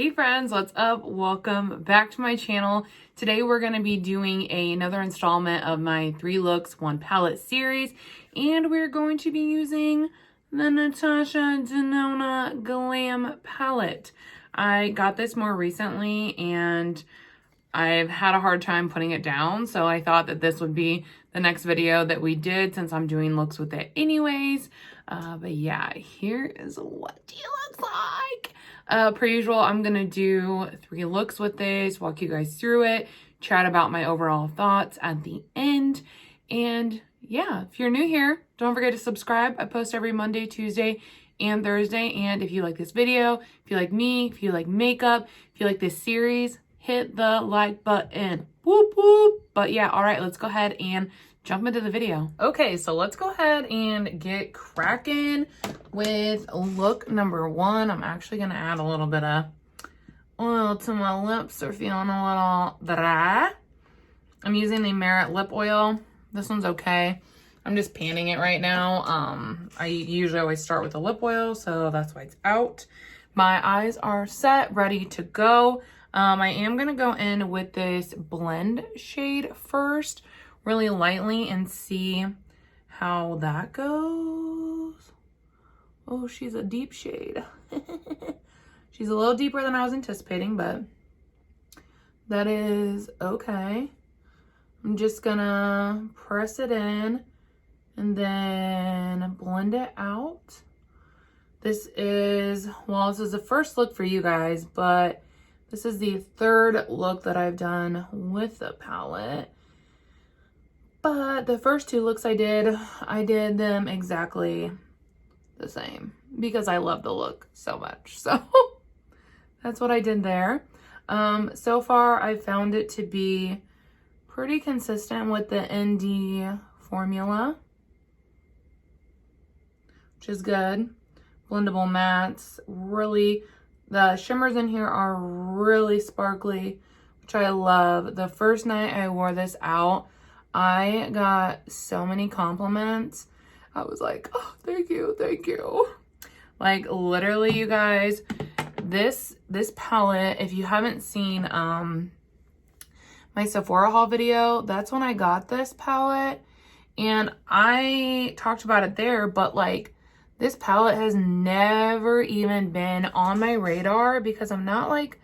Hey friends, what's up? Welcome back to my channel. Today we're going to be doing another installment of my 3 looks, 1 palette series, and we're going to be using the Natasha Denona Glam Palette. I got this more recently and I've had a hard time putting it down, so I thought that this would be the next video that we did since I'm doing looks with it anyways. But yeah, here is what it looks like. Per usual, I'm gonna do 3 looks with this, walk you guys through it, chat about my overall thoughts at the end. And yeah, if you're new here, don't forget to subscribe. I post every Monday, Tuesday, and Thursday. And if you like this video, if you like me, if you like makeup, if you like this series, hit the like button. Whoop whoop. But yeah, all right, let's go ahead and jump into the video. Okay, so let's go ahead and get cracking with look number 1. I'm actually gonna add a little bit of oil to my lips. They're feeling a little dry. I'm using the Merit lip oil. This one's okay. I'm just panning it right now. I usually always start with the lip oil, so that's why it's out. My eyes are set, ready to go. I am gonna go in with this blend shade first, really lightly, and see how that goes. Oh, she's a deep shade. She's a little deeper than I was anticipating, but that is okay. I'm just gonna press it in and then blend it out. This is the first look for you guys, but this is the 3rd look that I've done with the palette. But the first 2 looks I did them exactly the same because I love the look so much. So that's what I did there. So far I found it to be pretty consistent with the ND formula, which is good. Blendable mattes, really, the shimmers in here are really sparkly, which I love. The first night I wore this out, I got so many compliments. I was like, oh, thank you, thank you. Like literally, you guys, this palette, if you haven't seen my Sephora haul video, that's when I got this palette. And I talked about it there, but like this palette has never even been on my radar because I'm not like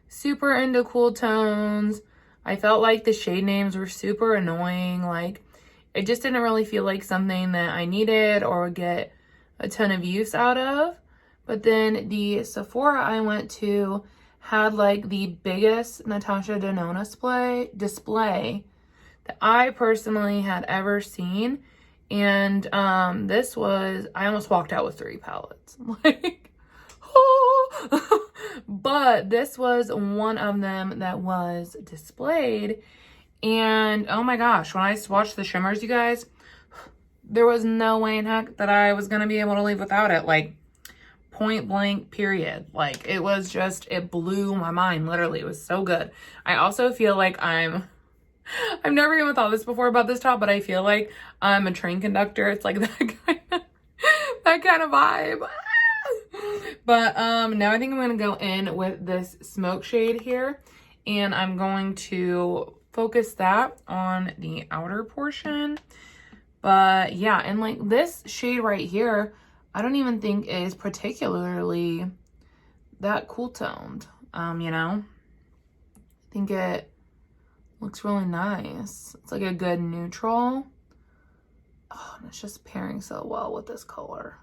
super into cool tones. I felt like the shade names were super annoying. Like it just didn't really feel like something that I needed or would get a ton of use out of. But then the Sephora I went to had like the biggest Natasha Denona display that I personally had ever seen. And this was, I almost walked out with 3 palettes. Like, oh. But this was one of them that was displayed. And oh my gosh, when I swatched the shimmers, you guys, there was no way in heck that I was going to be able to leave without it. Like, point blank, period. Like, it was just, it blew my mind, literally. It was so good. I also feel like I've never even thought this before about this top, but I feel like I'm a train conductor. It's like that kind of vibe. But now I think I'm going to go in with this smoke shade here, and I'm going to focus that on the outer portion. But yeah, and like this shade right here, I don't even think is particularly that cool toned, you know? I think it looks really nice. It's like a good neutral. Oh, and it's just pairing so well with this color.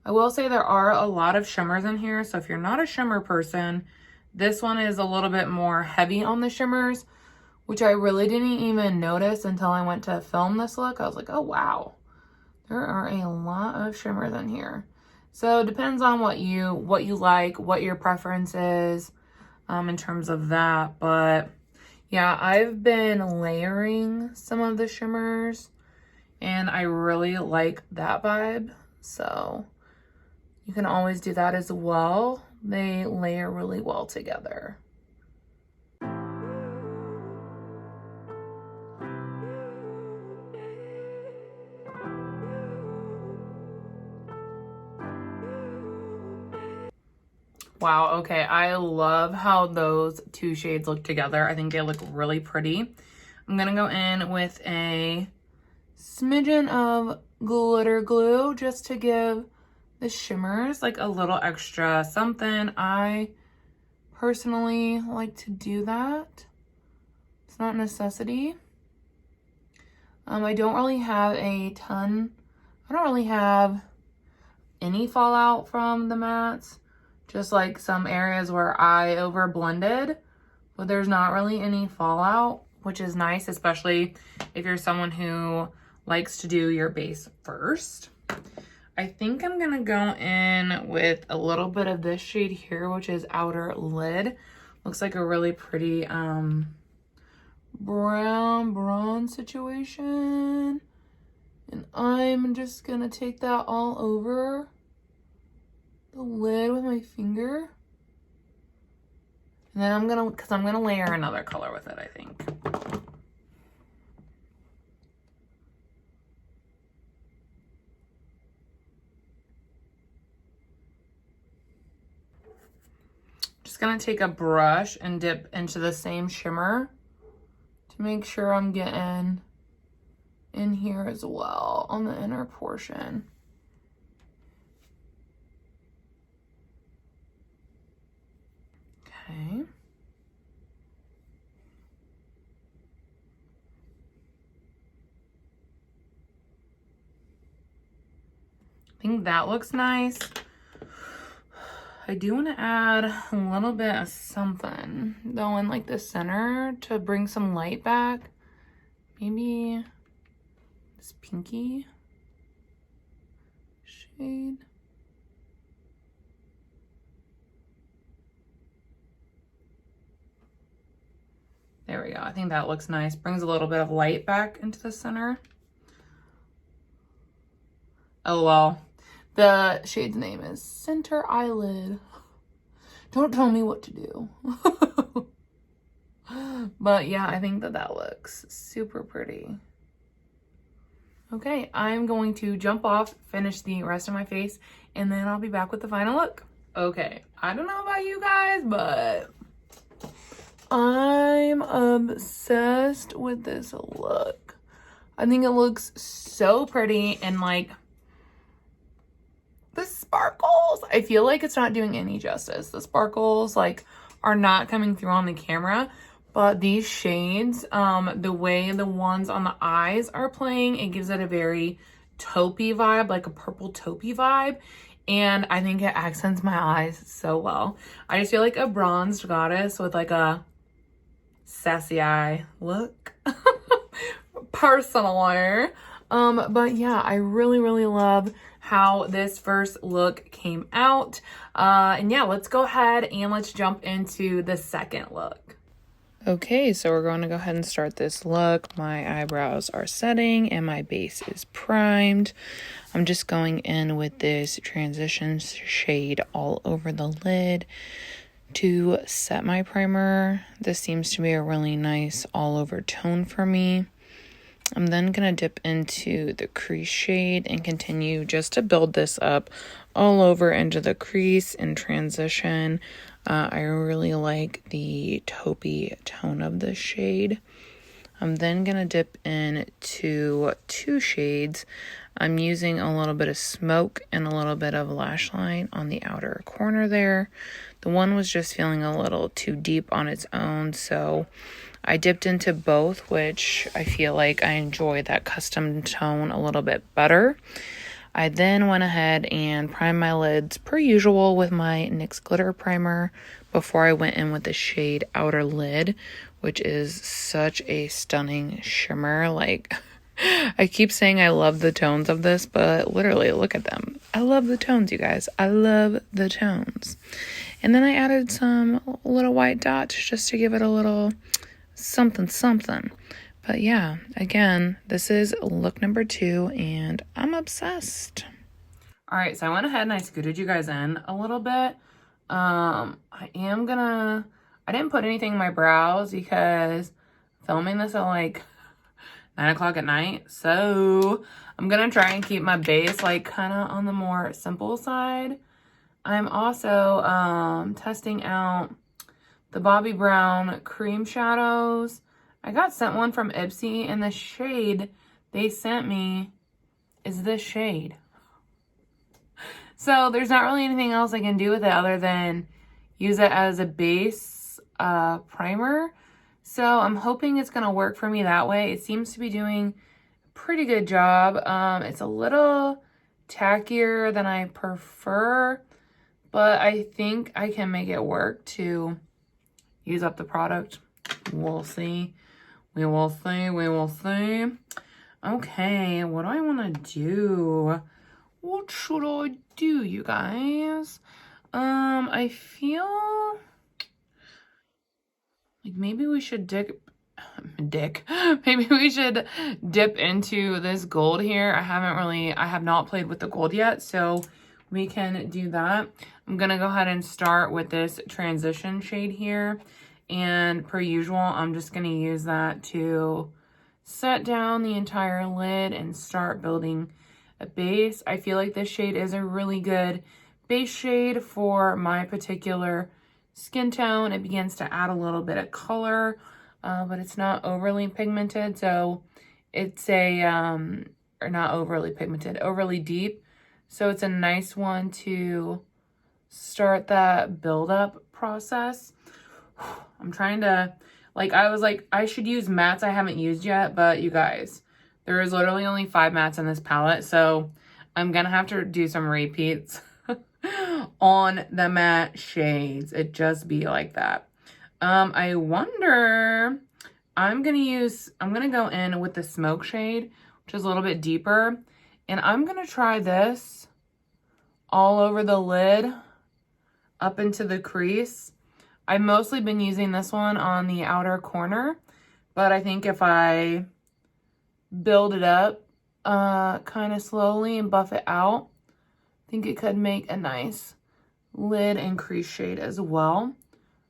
I will say there are a lot of shimmers in here, so if you're not a shimmer person, this one is a little bit more heavy on the shimmers, which I really didn't even notice until I went to film this look. I was like, oh wow, there are a lot of shimmers in here. So it depends on what you like, what your preference is in terms of that. But yeah, I've been layering some of the shimmers and I really like that vibe. So you can always do that as well. They layer really well together. Wow, okay, I love how those two shades look together. I think they look really pretty. I'm gonna go in with a smidgen of glitter glue just to give the shimmers like a little extra something. I personally like to do that. It's not a necessity. I don't really have a ton. I don't really have any fallout from the mattes. Just like some areas where I over blended, but there's not really any fallout, which is nice, especially if you're someone who likes to do your base first. I think I'm gonna go in with a little bit of this shade here, which is Outer Lid. Looks like a really pretty brown bronze situation. And I'm just gonna take that all over the lid with my finger. And then I'm gonna layer another color with it, I think. Just gonna take a brush and dip into the same shimmer to make sure I'm getting in here as well on the inner portion. Okay. I think that looks nice. I do want to add a little bit of something though in like the center to bring some light back. Maybe this pinky shade. There we go. I think that looks nice. Brings a little bit of light back into the center. Oh, well. The shade's name is Center Eyelid. Don't tell me what to do. But yeah, I think that that looks super pretty. Okay, I'm going to jump off, finish the rest of my face, and then I'll be back with the final look. Okay, I don't know about you guys, but I'm obsessed with this look. I think it looks so pretty, and like the sparkles, I feel like it's not doing any justice. The sparkles like are not coming through on the camera, but these shades, the way the ones on the eyes are playing, it gives it a very taupey vibe, like a purple taupey vibe. And I think it accents my eyes so well. I just feel like a bronzed goddess with like a sassy eye look. Personally. But yeah, I really love how this first look came out. And yeah, let's go ahead and let's jump into the second look. Okay, so we're going to go ahead and start this look. My eyebrows are setting and my base is primed. I'm just going in with this transition shade all over the lid to set my primer. This seems to be a really nice all over tone for me. I'm then going to dip into the crease shade and continue just to build this up all over into the crease and transition. I really like the taupey tone of this shade. I'm then going to dip into two shades. I'm using a little bit of smoke and a little bit of lash line on the outer corner there. The one was just feeling a little too deep on its own, so I dipped into both, which I feel like I enjoy that custom tone a little bit better. I then went ahead and primed my lids per usual with my NYX glitter primer before I went in with the shade Outer Lid, which is such a stunning shimmer. Like, I keep saying I love the tones of this, but literally look at them. I love the tones, you guys. I love the tones. And then I added some little white dots just to give it a little something. But yeah, again, this is look number 2 and I'm obsessed. All right, so I went ahead and I scooted you guys in a little bit. I didn't put anything in my brows because I'm filming this at like 9 o'clock at night. So I'm gonna try and keep my base like kind of on the more simple side. I'm also testing out the Bobbi Brown cream shadows. I got sent one from Ipsy, and the shade they sent me is this shade. So there's not really anything else I can do with it other than use it as a base primer. So I'm hoping it's going to work for me that way. It seems to be doing a pretty good job. It's a little tackier than I prefer, but I think I can make it work to use up the product. We'll see. We will see. We will see. Okay, what do I want to do? What should I do, you guys? I feel like maybe we should maybe we should dip into this gold here. I have not played with the gold yet, so we can do that. I'm gonna go ahead and start with this transition shade here. And per usual, I'm just gonna use that to set down the entire lid and start building a base. I feel like this shade is a really good base shade for my particular skin tone. It begins to add a little bit of color, but it's not overly pigmented. So it's or not overly pigmented, overly deep. So it's a nice one to start that build-up process. I'm trying to, I was like, I should use mattes I haven't used yet, but you guys, there is literally only 5 mattes in this palette, so I'm gonna have to do some repeats on the matte shades. It just be like that. I wonder, I'm gonna go in with the smoke shade, which is a little bit deeper, and I'm gonna try this all over the lid, up into the crease. I've mostly been using this one on the outer corner, but I think if I build it up kind of slowly and buff it out, I think it could make a nice lid and crease shade as well.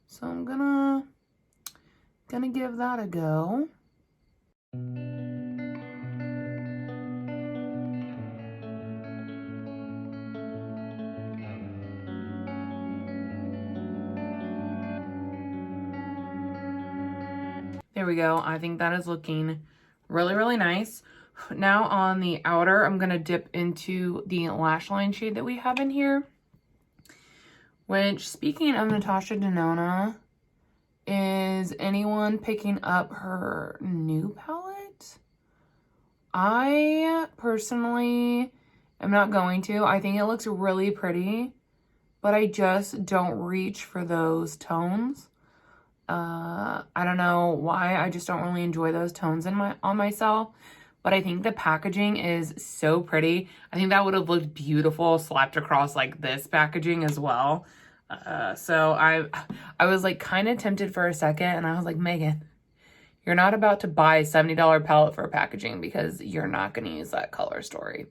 So I'm gonna give that a go. There we go. I think that is looking really, really nice. Now on the outer, I'm going to dip into the lash line shade that we have in here. Which, speaking of Natasha Denona, is anyone picking up her new palette? I personally am not going to. I think it looks really pretty, but I just don't reach for those tones. I don't know why. I just don't really enjoy those tones on myself, but I think the packaging is so pretty. I think that would have looked beautiful slapped across like this packaging as well. So I was like kind of tempted for a second, and I was like, Megan, you're not about to buy a $70 palette for packaging because you're not going to use that color story.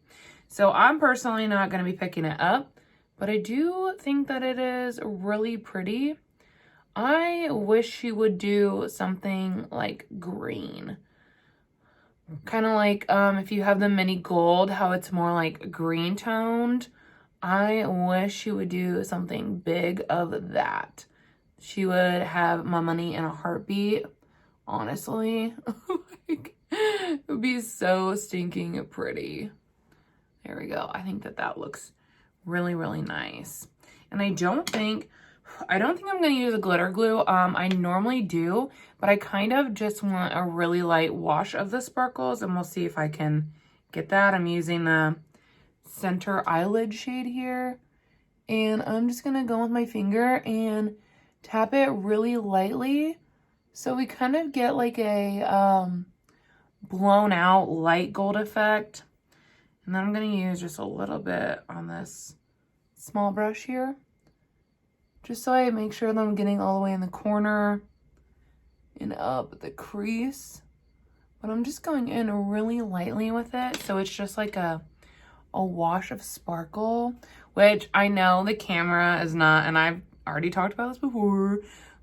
So I'm personally not going to be picking it up, but I do think that it is really pretty. I wish she would do something like green. Kind of like if you have the mini gold, how it's more like green toned. I wish she would do something big of that. She would have my money in a heartbeat, honestly. Like, it would be so stinking pretty. There we go. I think that looks really, really nice. And I don't think I'm going to use a glitter glue. I normally do, but I kind of just want a really light wash of the sparkles, and we'll see if I can get that. I'm using the center eyelid shade here, and I'm just going to go with my finger and tap it really lightly so we kind of get like a blown out light gold effect. And then I'm going to use just a little bit on this small brush here, just so I make sure that I'm getting all the way in the corner and up the crease. But I'm just going in really lightly with it, so it's just like a wash of sparkle, which I know the camera is not, and I've already talked about this before,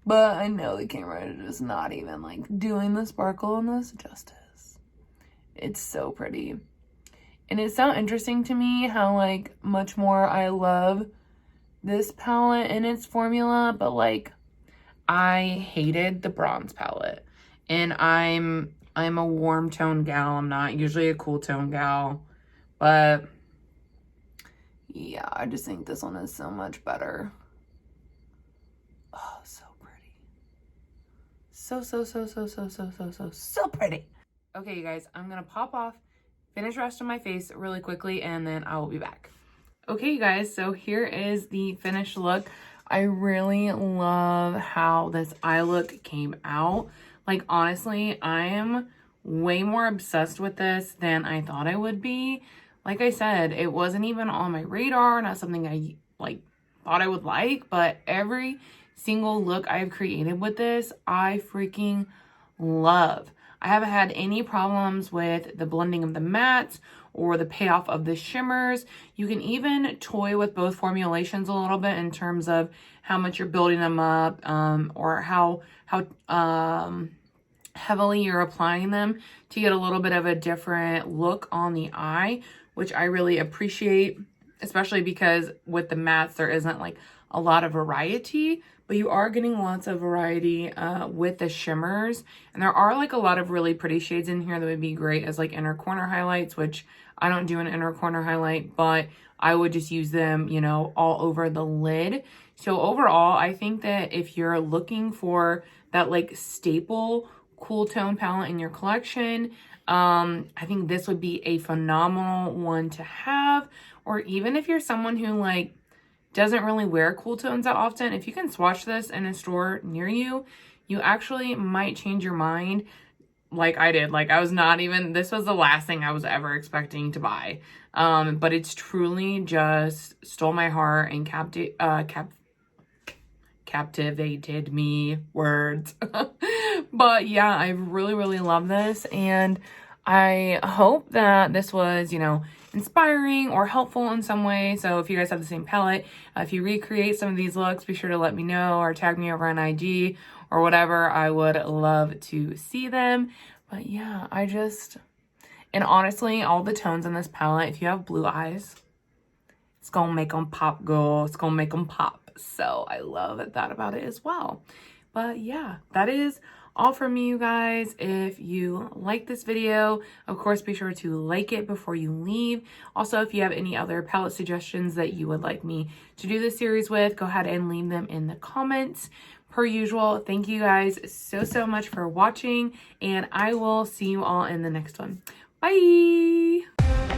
but I know the camera is not even like doing the sparkle in this justice. It's so pretty. And it's so interesting to me how like much more I love this palette in its formula, but like I hated the bronze palette. And I'm a warm tone gal. I'm not usually a cool tone gal, but yeah, I just think this one is so much better. Oh, so pretty. So pretty. Okay, you guys, I'm gonna pop off, finish the rest of my face really quickly, and then I will be back. Okay, you guys, so here is the finished look. I really love how this eye look came out. Like, honestly, I am way more obsessed with this than I thought I would be. Like I said, it wasn't even on my radar, not something I like thought I would like, but every single look I've created with this, I freaking love. I haven't had any problems with the blending of the mattes or the payoff of the shimmers. You can even toy with both formulations a little bit in terms of how much you're building them up, or how heavily you're applying them to get a little bit of a different look on the eye, which I really appreciate, especially because with the mattes, there isn't like a lot of variety, but you are getting lots of variety with the shimmers. And there are like a lot of really pretty shades in here that would be great as like inner corner highlights, which I don't do an inner corner highlight, but I would just use them, you know, all over the lid. So overall, I think that if you're looking for that like staple cool tone palette in your collection, I think this would be a phenomenal one to have. Or even if you're someone who like doesn't really wear cool tones that often, if you can swatch this in a store near you, you actually might change your mind like I did. Like I was not even, this was the last thing I was ever expecting to buy. But it's truly just stole my heart and captivated me, words. But yeah, I really love this, and I hope that this was, you know, inspiring or helpful in some way. So if you guys have the same palette, if you recreate some of these looks, be sure to let me know or tag me over on IG or whatever. I would love to see them. But yeah, and honestly, all the tones in this palette, if you have blue eyes, it's gonna make them pop, girl. It's gonna make them pop. So I love that about it as well. But yeah, that is all from me, you guys. If you like this video, of course, be sure to like it before you leave. Also, if you have any other palette suggestions that you would like me to do this series with, go ahead and leave them in the comments. Per usual, thank you guys so much for watching, and I will see you all in the next one. Bye!